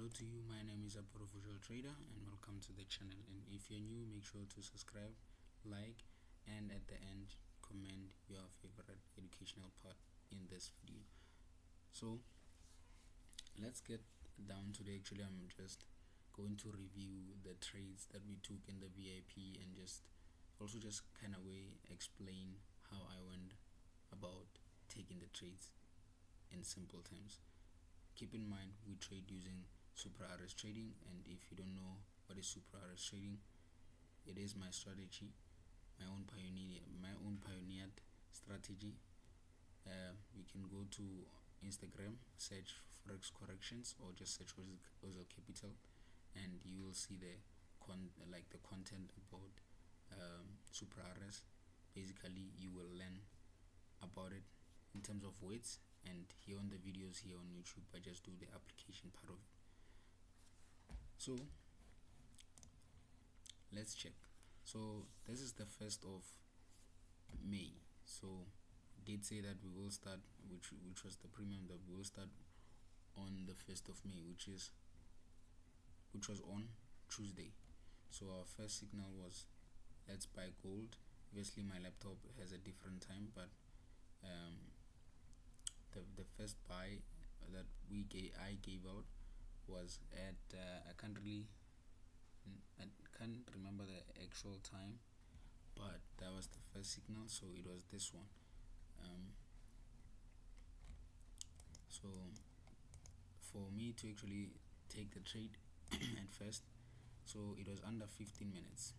Hello to you, my name is Ipot Officialtrader and welcome to the channel. And if you're new, make sure to subscribe, like, and at the end comment your favorite educational part in this video. So let's get down to the I'm just going to review the trades that we took in the VIP and just kind of explain how I went about taking the trades in simple terms. Keep in mind we trade using super RS trading, and if you don't know what is super RS trading, it is my strategy, my own pioneered strategy. You can go to Instagram, search forex corrections, or just search ozilcapital, and you will see the content about super RS. Basically, you will learn about it in terms of weights, and here on the videos here on YouTube I just do the application part of it. So let's check. So this is the 1st of May. So did say that we will start, which was the premium, that we will start on the 1st of May, which was on Tuesday. So our first signal was let's buy gold. Obviously my laptop has a different time, but the first buy that I gave out was at I can't remember the actual time, but that was the first signal, so it was this one. So for me to actually take the trade at first, so it was under 15 minutes.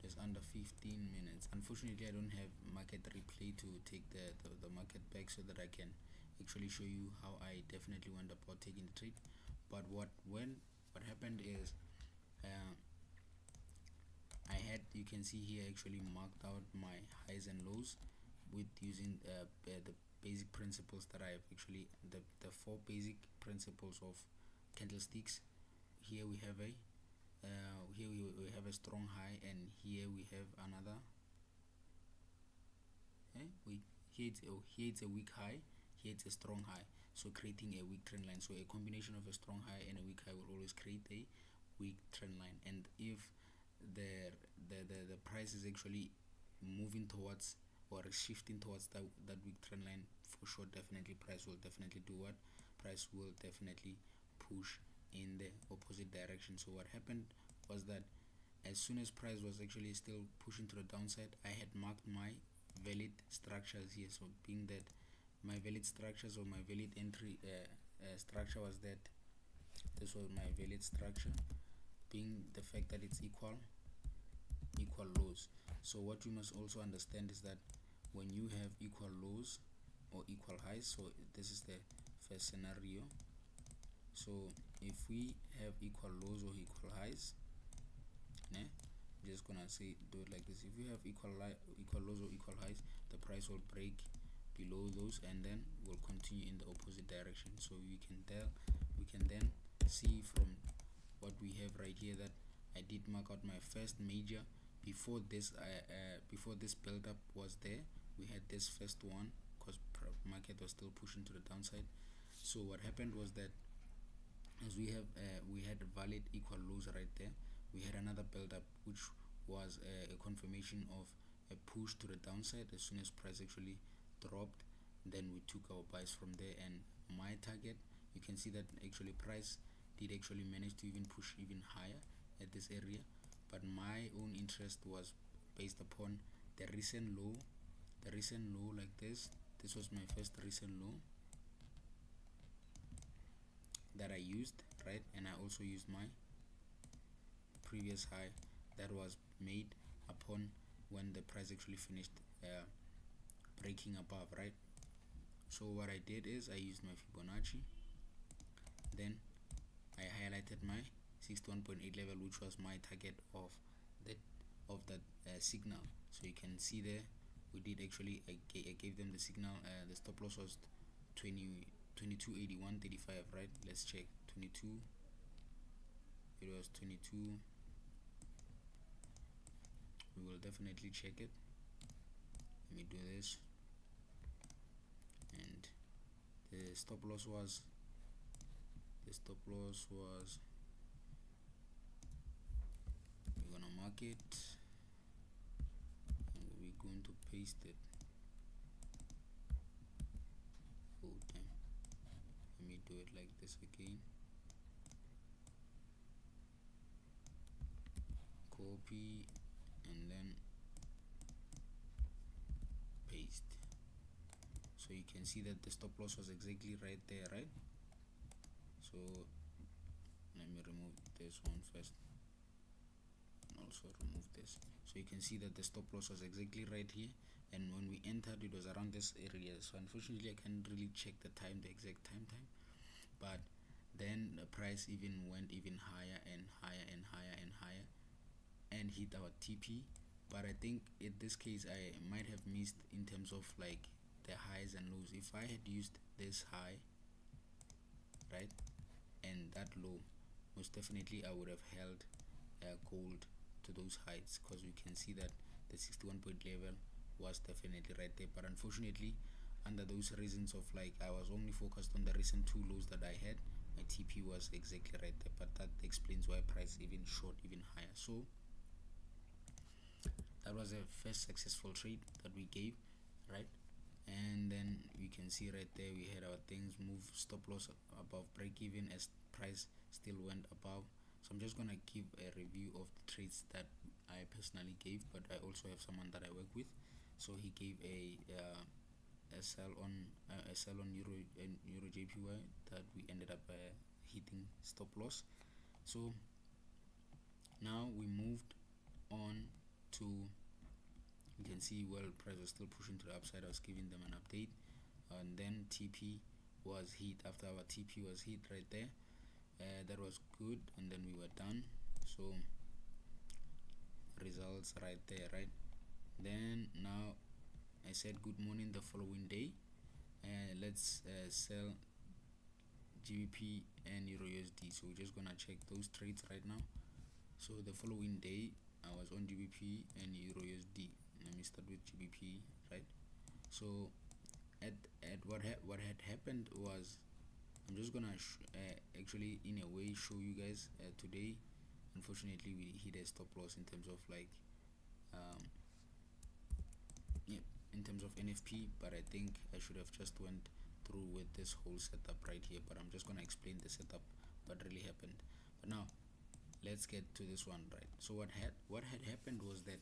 It's under 15 minutes. Unfortunately I don't have market replay to take the market back so that I can actually show you how I definitely went about taking the trade. But what happened is I had, you can see here, actually marked out my highs and lows with using the basic principles that I have actually, the 4 basic principles of candlesticks. Here we have a here we have a strong high, and here we have another here it's a weak high, here it's a strong high, so creating a weak trend line. So a combination of a strong high and a weak high will always create a weak trend line. And if the price is actually moving towards or shifting towards that weak trend line, for sure, definitely price will definitely do what? Price will definitely push in the opposite direction. So what happened was that as soon as price was actually still pushing to the downside, I had marked my valid structures here. So being that my valid structures, or my valid entry structure was that this was my valid structure, being the fact that it's equal lows. So what you must also understand is that when you have equal lows or equal highs, so this is the first scenario. So if we have equal lows or equal highs, I'm just gonna do it like this. If we have equal lows or equal highs, the price will break below those and then will continue in the opposite direction. So we can then see from what we have right here that I did mark out my first major before this build up was there. We had this first one because market was still pushing to the downside. So what happened was that as we had valid equal lows right there, we had another build up, which was a confirmation of a push to the downside. As soon as price actually dropped, then we took our buys from there. And my target, you can see that actually price did actually manage to even push even higher at this area, but my own interest was based upon the recent low like this. This was my first recent low that I used, right? And I also used my previous high that was made upon when the price actually finished breaking above, right? So what I did is I used my Fibonacci, then I highlighted my 61.8 level, which was my target of that signal. So you can see there we did actually, I gave them the signal. The stop loss was 22.81.35, right? Let's check. 22, it was 22. We will definitely check it. Let me do this, and the stop loss was we're gonna mark it and we're going to paste it. Oh damn, let me do it like this again. Copy and then paste. So you can see that the stop loss was exactly right there, right? So let me remove this one first and also remove this. So you can see that the stop loss was exactly right here, and when we entered it was around this area. So unfortunately I can't really check the exact time, but then the price even went even higher and higher and higher and higher and hit our TP. But I think in this case I might have missed in terms of like the highs and lows. If I had used this high, right, and that low, most definitely I would have held gold to those heights, because we can see that the 61 point level was definitely right there. But unfortunately, under those reasons of like I was only focused on the recent two lows that I had, my TP was exactly right there. But that explains why price even short even higher. So that was a first successful trade that we gave, right? And then you can see right there we had our things move, stop loss above break even as price still went above. So I'm just gonna give a review of the trades that I personally gave, but I also have someone that I work with. So he gave a sell on euro JPY that we ended up hitting stop loss. So now we moved on to, you can see, well, price was still pushing to the upside. I was giving them an update, and then TP was hit. After our TP was hit right there, that was good, and then we were done. So results right there, right? Then now I said good morning the following day, and let's sell GBP and Euro USD. So we're just gonna check those trades right now. So the following day I was on GBP and Euro USD. Let me start with GBP, right? So at what had happened was, I'm just gonna actually in a way show you guys today. Unfortunately we hit a stop loss in terms of like yeah, in terms of NFP, but I think I should have just went through with this whole setup right here, but I'm just gonna explain the setup, what really happened. But now let's get to this one, right? So what had happened was that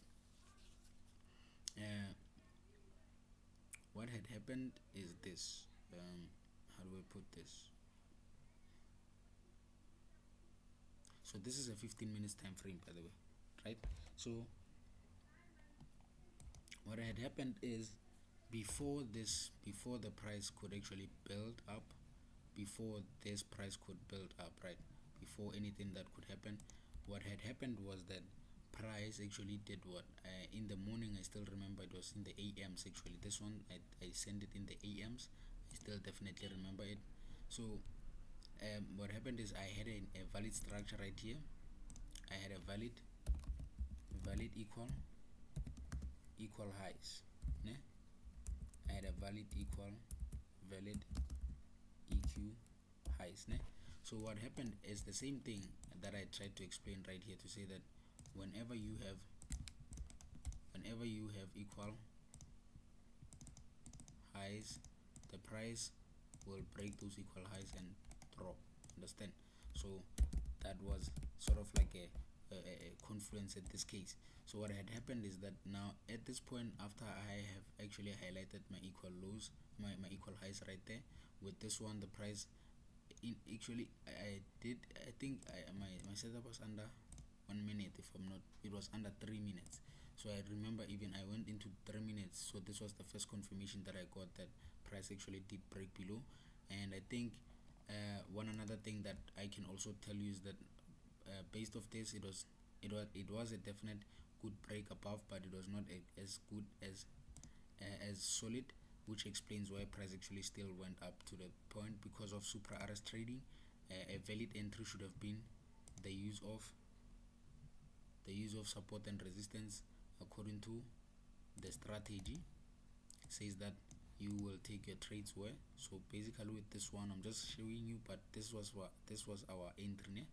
what had happened is this. How do I put this? So this is a 15 minutes time frame, by the way, right? So what had happened is, before the price could actually build up, before this price could build up, right, before anything that could happen, what had happened was that price actually did what, in the morning, I still remember it was in the AMs. Actually this one I sent it in the AMs. I still definitely remember it. So what happened is I had a valid structure right here. I had a valid equal highs, né? I had a valid EQ highs, né? So what happened is the same thing that I tried to explain right here, to say that whenever you have equal highs, the price will break those equal highs and drop, understand? So that was sort of like a confluence at this case. So what had happened is that now at this point, after I have actually highlighted my equal lows, my equal highs right there, with this one the price actually I think my setup was under 1 minute, if I'm not, it was under 3 minutes. So I remember even I went into 3 minutes. So this was the first confirmation that I got that price actually did break below. And I think one another thing that I can also tell you is that based off this, it was a definite good break above, but it was not as good as solid, which explains why price actually still went up to the point. Because of super RS trading, a valid entry should have been the use of support and resistance, according to the strategy, says that you will take your trades where. So basically with this one I'm just showing you, but this was our entry, ne?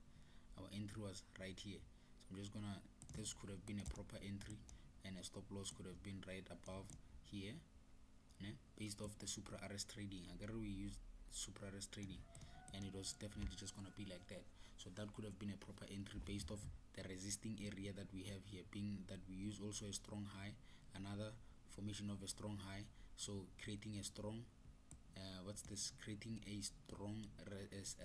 Our entry was right here. So I'm just gonna, this could have been a proper entry, and a stop loss could have been right above here, ne? Based off the Supra RS trading. Again, we used Supra RS trading, and it was definitely just gonna be like that. So that could have been a proper entry based off the resisting area that we have here, being that we use also a strong high, another formation of a strong high, so creating a strong creating a strong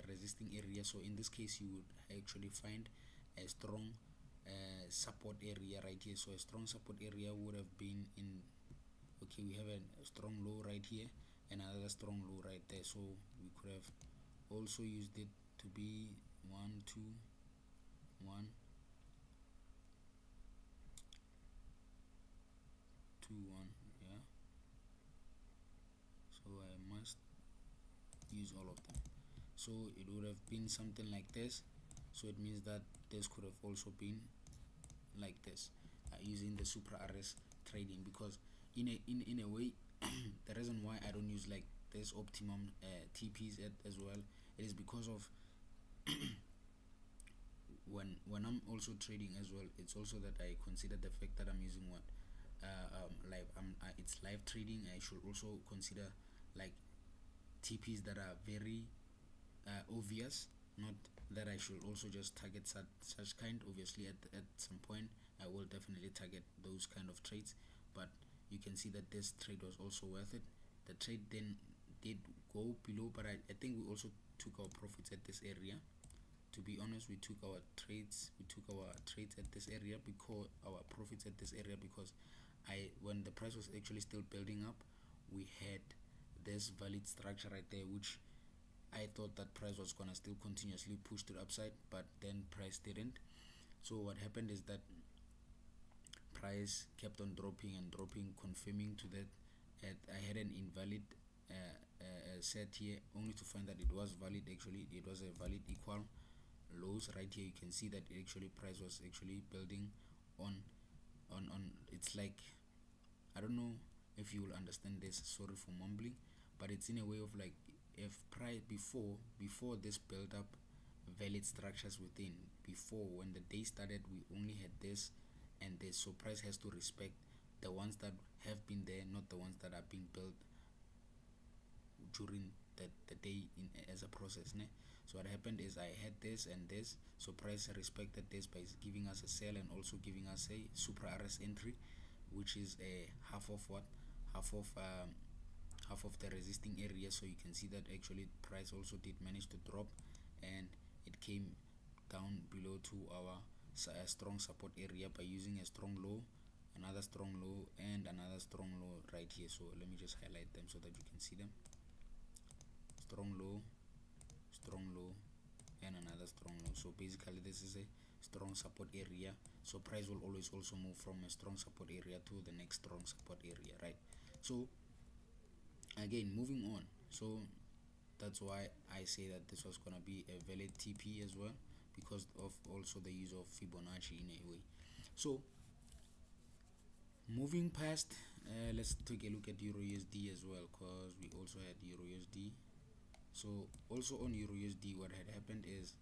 resisting area. So in this case you would actually find a strong support area right here. So a strong support area would have been in, okay, we have a strong low right here and another strong low right there. So we could have also used it to be 1 2 1 2 1, yeah. So I must use all of them. So it would have been something like this. So it means that this could have also been like this, using the Supra RS trading, because in a way the reason why I don't use like this optimum TPs as well, it is because of when I'm also trading as well, it's also that I consider the fact that I'm using what it's live trading. I should also consider like TPs that are very obvious, not that I should also just target such kind. Obviously at some point I will definitely target those kind of trades, but you can see that this trade was also worth it. The trade then did go below, but I think we also took our profits at this area. To be honest, we took our trades at this area, because our profits at this area, because when the price was actually still building up, we had this valid structure right there, which I thought that price was gonna still continuously push to the upside, but then price didn't. So what happened is that price kept on dropping and dropping, confirming to that I had an invalid set here, only to find that it was valid. Actually it was a valid equal lows right here. You can see that actually price was actually building on it's like, I don't know if you will understand this, sorry for mumbling, but it's in a way of like, if price before this build up valid structures within, before when the day started, we only had this and this. So price has to respect the ones that have been there, not the ones that are being built during the day as a process, ne? So what happened is I had this and this, so price respected this by giving us a sell and also giving us a Supra RS entry, which is a half of the resisting area. So you can see that actually price also did manage to drop, and it came down below to our strong support area by using a strong low, another strong low, and another strong low right here. So let me just highlight them so that you can see them. Strong low, and another strong low. So basically this is a strong support area, so price will always also move from a strong support area to the next strong support area, right? So again, moving on, so that's why I say that this was gonna be a valid TP as well, because of also the use of Fibonacci in a way. So moving past, let's take a look at Euro USD as well, because we also had Euro USD. So also on Euro USD, what had happened is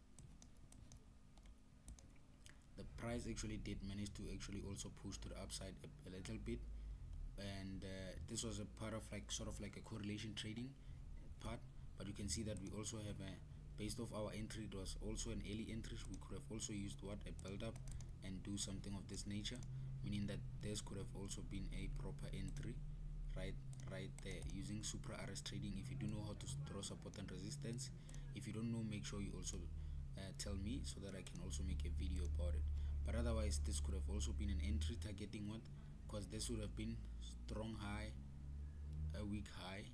the price actually did manage to actually also push to the upside a little bit, and this was a part of like sort of like a correlation trading part. But you can see that we also have a, based off our entry, it was also an early entry. We could have also used what, a build up and do something of this nature, meaning that this could have also been a proper entry right there using Supra RS trading. If you do know how to draw support and resistance, if you don't know, make sure you also tell me so that I can also make a video about it. But otherwise this could have also been an entry targeting what, because this would have been strong high, a weak high.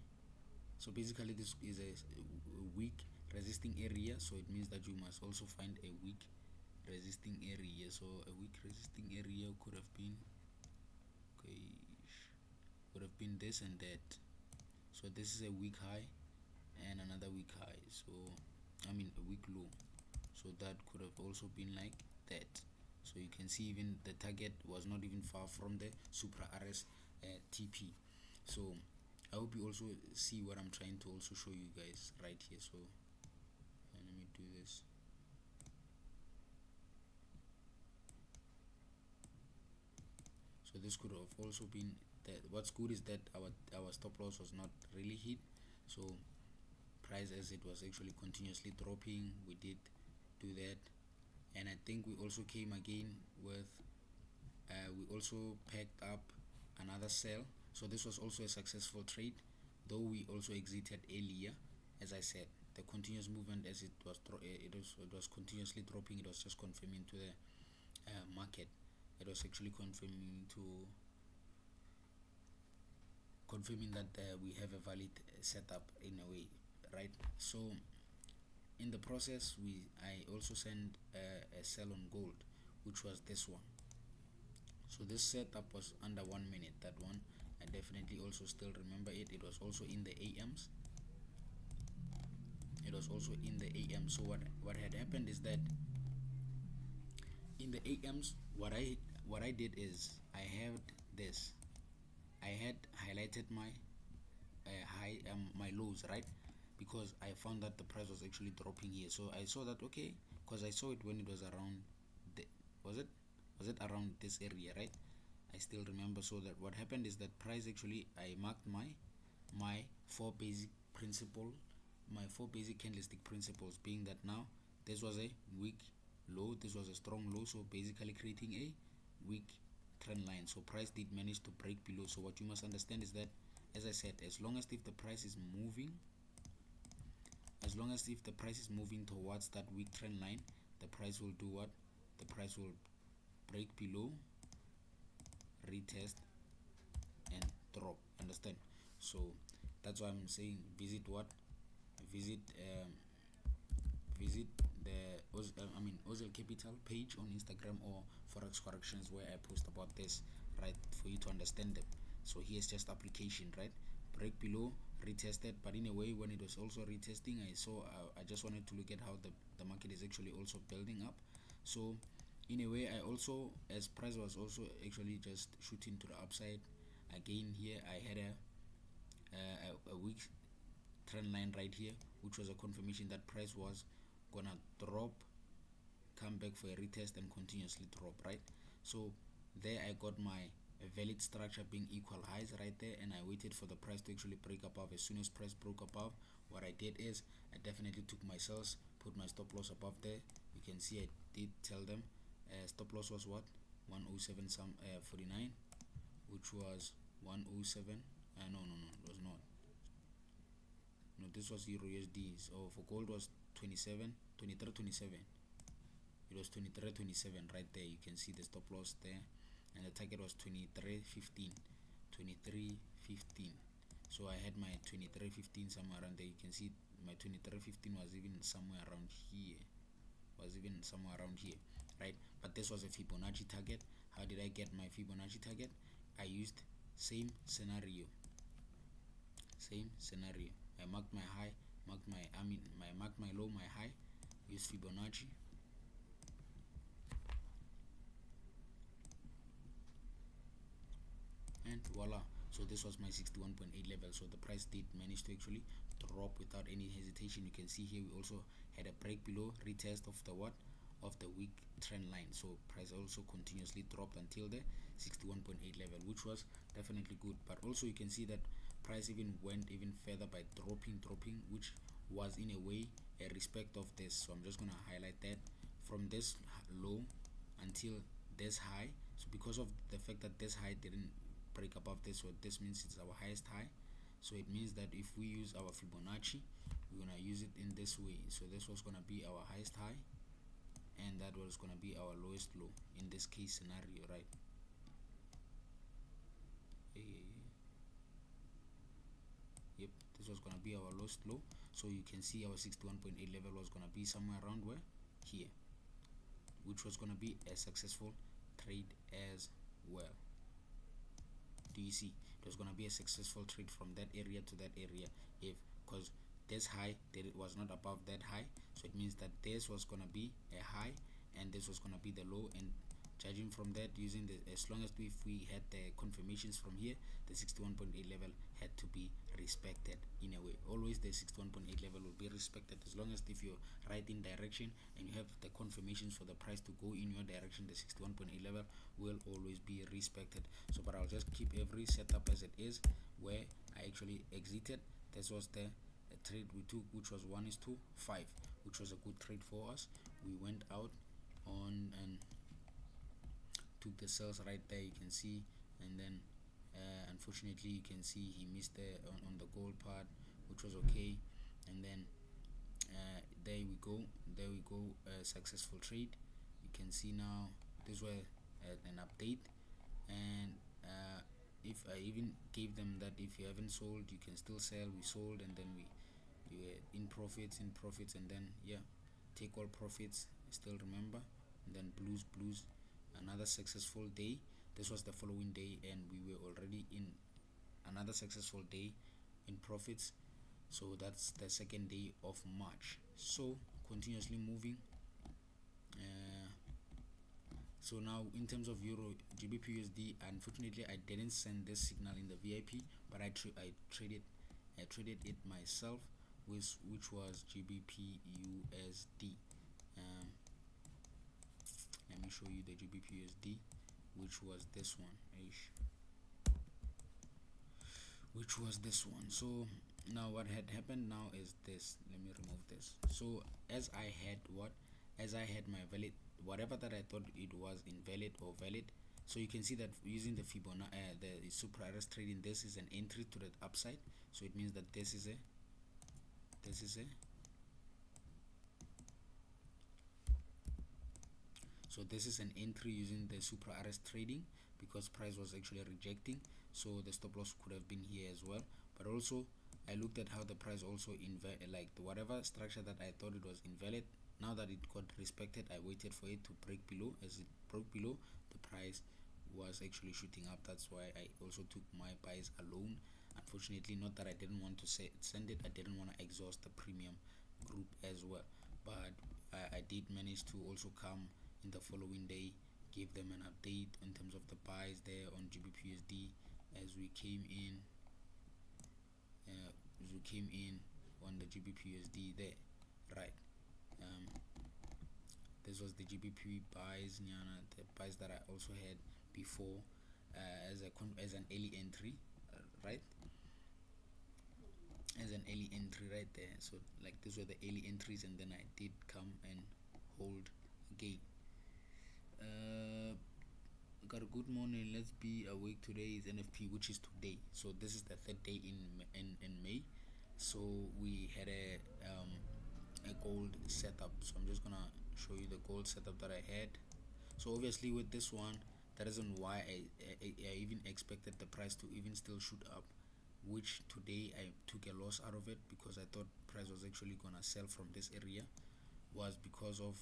So basically this is a weak resisting area, so it means that you must also find a weak resisting area. So a weak resisting area could have been, okay, would have been this and that. So this is a weak high and another weak high, so I mean a weak low, so that could have also been like that. So you can see even the target was not even far from the Supra RS TP. So I hope you also see what I'm trying to also show you guys right here. So let me do this. So this could have also been that. What's good is that our stop loss was not really hit. So price, as it was actually continuously dropping, we did do that. And I think we also came again with we also packed up another sell. So this was also a successful trade, though we also exited earlier. As I said, the continuous movement, as it was continuously dropping, it was just confirming to the market. It was actually confirming that we have a valid setup in a way, right? So in the process, I also sent a sell on gold, which was this one. So this setup was under 1 minute. That one I definitely also still remember it. It was also in the AMs. It was also in the AM. So what had happened is that in the AMs, what I did is I had this. I had highlighted my my lows, right? Because I found that the price was actually dropping here. So I saw that, okay, because I saw it when it was around the, was it around this area, right? I still remember. So that what happened is that price actually, I marked my four basic candlestick principles, being that now this was a weak low, this was a strong low, so basically creating a weak trend line. So price did manage to break below. So what you must understand is that, as I said, as long as if the price is moving towards that weak trend line, the price will do what? The price will break below, retest, and drop. Understand? So that's why I'm saying visit the ozilcapital page on Instagram, or Forex Corrections, where I post about this, right, for you to understand them. So here's just application, right? Break below, retested, but in a way, when it was also retesting, I just wanted to look at how the market is actually also building up. So in a way, I also, as price was also actually just shooting to the upside again, here I had a weak trend line right here, which was a confirmation that price was gonna drop, come back for a retest, and continuously drop, right? So there I got my valid structure being equal highs right there, and I waited for the price to actually break above. As soon as price broke above, what I did is I definitely took my sales, put my stop loss above there. You can see I did tell them stop loss was what, 107 49, which was 107. No, it was not. No, this was Euro USD. So for gold was 23.27. It was 23.27 right there. You can see the stop loss there, and the target was 23.15. 23.15. So I had my 23.15 somewhere around there. You can see my 23.15 was even somewhere around here. Right? But this was a Fibonacci target. How did I get my Fibonacci target? I used same scenario. I marked my high, marked my low, my high, use Fibonacci, and voila. So this was my 61.8 level. So the price did manage to actually drop without any hesitation. You can see here we also had a break below, retest of the weak trend line. So price also continuously dropped until the 61.8 level, which was definitely good. But also you can see that price even went even further by dropping, which was in a way a respect of this. So I'm just gonna highlight that from this low until this high. So because of the fact that this high didn't break above this, so this means it's our highest high. So it means that if we use our Fibonacci, we're gonna use it in this way. So this was gonna be our highest high, and that was gonna be our lowest low in this case scenario, right? Yep, this was gonna be our lowest low. So you can see our 61.8 level was gonna be somewhere around where, here, which was gonna be a successful trade as well. Do you see? It was gonna be a successful trade from that area to that area, if because this high it was not above that high, so it means that this was gonna be a high and this was gonna be the low, and judging from that, using the, as long as if we had the confirmations from here, the 61.8 level had to be respected in a way. Always the 61.8 level will be respected, as long as if you're right in direction and you have the confirmations for the price to go in your direction, the 61.8 level will always be respected. So but I'll just keep every setup as it is. Where I actually exited, this was the trade we took, which was 1:5, which was a good trade for us. We went out on and took the sales right there, you can see, and then unfortunately you can see he missed there on the gold part, which was okay. And then there we go, successful trade. You can see now this was an update, and if I even gave them that if you haven't sold you can still sell, we sold, and then we were in profits, and then yeah, take all profits, still remember. And then blues, another successful day. This was the following day, and we were already in another successful day in profits. So that's the second day of March. So continuously moving. So now in terms of Euro GBP USD, unfortunately I didn't send this signal in the VIP, but I traded it myself, which was GBP USD. Let me show you the GBP USD, which was this one. So now what had happened now is this. Let me remove this. So as I had my valid, whatever that I thought it was invalid or valid, so you can see that using the Fibonacci, the super RS trading, this is an entry to the upside. So it means that this is a so this is an entry using the super RS trading, because price was actually rejecting, so the stop loss could have been here as well. But also I looked at how the price also like whatever structure that I thought it was invalid, now that it got respected, I waited for it to break below. As it broke below, the price was actually shooting up. That's why I also took my buys alone. Unfortunately, not that I didn't want to send it, I didn't want to exhaust the premium group as well, but I did manage to also come in the following day, give them an update in terms of the buys there on GBP USD as we came in on the GBP USD there, right? This was the GBP buys, the buys that I also had before as an early entry, right? As an early entry right there. So like these were the early entries, and then I did come and hold again. Got a good morning, let's be awake. Today is NFP, which is today, so this is the third day in May. So we had a gold setup, so I'm just gonna show you the gold setup that I had. So obviously with this one, the reason why I even expected the price to even still shoot up, which today I took a loss out of it because I thought price was actually gonna sell from this area, was because of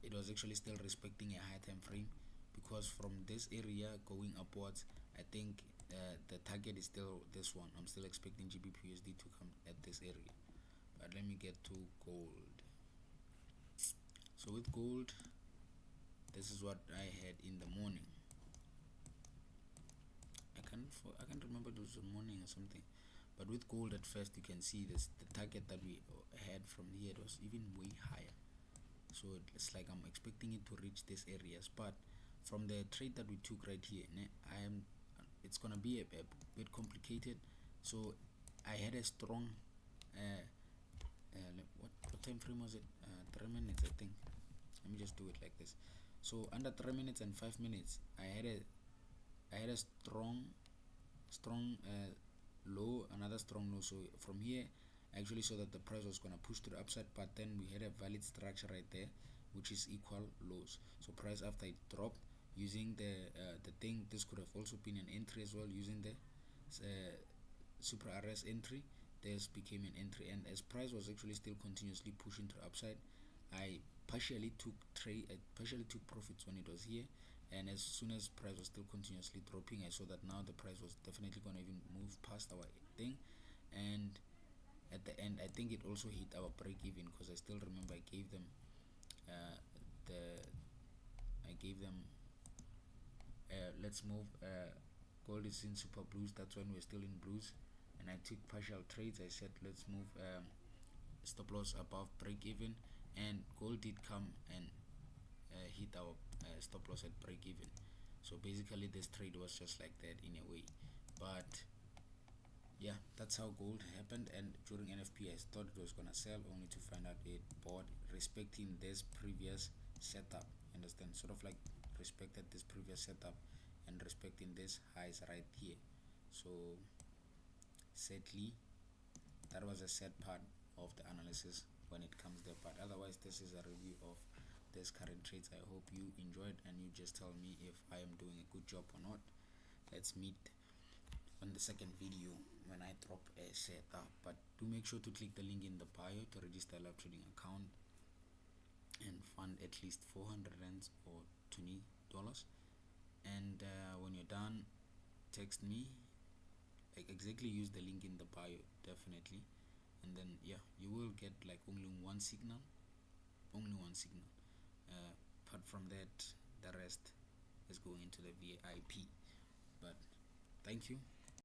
it was actually still respecting a high time frame, because from this area going upwards, I think the target is still this one. I'm still expecting GBP USD to come at this area. But let me get to gold. So with gold, this is what I had in the morning. I can't remember it was the morning or something. But with gold, at first you can see this, the target that we had from here, it was even way higher. So it's like I'm expecting it to reach these areas, but from the trade that we took right here, it's gonna be a bit complicated. So I had a strong what time frame was it? 3 minutes, I think. Let me just do it like this. So under 3 minutes and 5 minutes, I had a strong low, another strong low. So from here I actually saw that the price was gonna push to the upside, but then we had a valid structure right there, which is equal lows. So price after it dropped, using the thing, this could have also been an entry as well, using the super RS entry, this became an entry. And as price was actually still continuously pushing to the upside, I partially took profits when it was here. And as soon as price was still continuously dropping, I saw that now the price was definitely going to even move past our thing. And at the end, I think it also hit our break even, because I still remember I gave them let's move. Gold is in super blues. That's when we're still in blues, and I took partial trades. I said let's move stop loss above break even, and gold did come and hit our stop loss at break even. So basically this trade was just like that in a way. But yeah, that's how gold happened. And during NFP I thought it was gonna sell, only to find out it bought, respecting this previous setup. Understand? Sort of like respected this previous setup and respecting this highs right here. So sadly that was a sad part of the analysis when it comes there. But otherwise, this is a review of this current trades. I hope you enjoyed, and you just tell me if I am doing a good job or not. Let's meet on the second video when I drop a setup. But do make sure to click the link in the bio to register a live trading account and fund at least 400 rands or $20. And when you're done, text me. Like exactly use the link in the bio, definitely. And then yeah, you will get like only one signal. Apart from that, the rest is going into the VIP. But thank you.